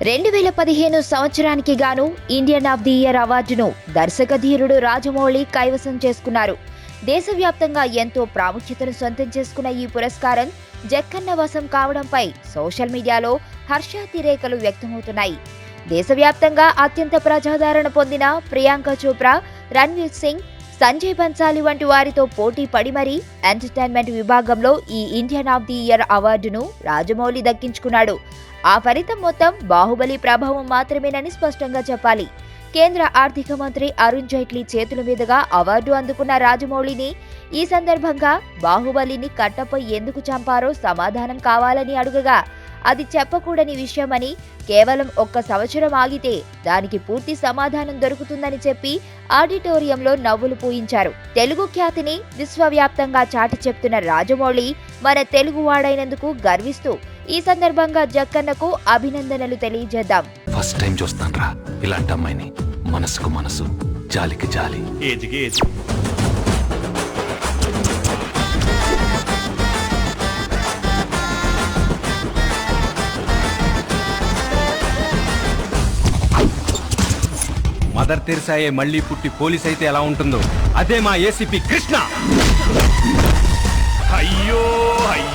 2015 సంవత్సరానికి గాను Indian of the year అవార్డును దర్శక ధీరుడు రాజమౌళి కైవసం చేసుకున్నారు. దేశవ్యాప్తంగా ఎంతో ప్రాముఖ్యతను సొంతం చేసుకున్న ఈ పురస్కారం జక్కన్న వశం కావడంపై సోషల్ మీడియాలో హర్షాతిరేకలు వ్యక్తమవుతున్నాయి. దేశవ్యాప్తంగా అత్యంత ప్రజాదరణ పొందిన ప్రియాంక చోప్రా, రణ్వీర్ సింగ్, సంజయ్ బన్సాలి వంటి వారితో పోటీ పడి మరీ ఎంటర్టైన్మెంట్ విభాగంలో ఈ ఇండియన్ ఆఫ్ ది ఇయర్ అవార్డును రాజమౌళి దక్కించుకున్నాడు. ఆ ఫలితం మొత్తం బాహుబలి ప్రభావం మాత్రమేనని స్పష్టంగా చెప్పాలి. కేంద్ర ఆర్థిక మంత్రి అరుణ్ జైట్లీ చేతుల మీదుగా అవార్డు అందుకున్న రాజమౌళిని ఈ సందర్భంగా బాహుబలిని కట్టపై ఎందుకు చంపారో సమాధానం కావాలని అడుగగా అది చెప్పకూడని విషయమని, కేవలం 1 సంవత్సరం ఆగితే దానికి పూర్తి సమాధానం దొరుకుతుందని చెప్పి ఆడిటోరియంలో నవ్వులు పూయించారు. తెలుగు ఖ్యాతిని విశ్వవ్యాప్తంగా చాటి చెప్తున్న రాజమౌళి మన తెలుగువాడైనందుకు గర్విస్తూ ఈ సందర్భంగా జక్కన్నకు అభినందనలు తెలియజేద్దాం. ఫస్ట్ టైం చూస్తాన్రా ఇలాంటి అమ్మాయిని. మనసుకు మనసు, జాలికి జాలి. ఏజ్కి ఏజ్. మదర్ తెరిసాయే మళ్ళీ పుట్టి పోలీస్ అయితే ఎలా ఉంటుందో అదే మా ఏసీపీ కృష్ణ. అయ్యో అయ్యో.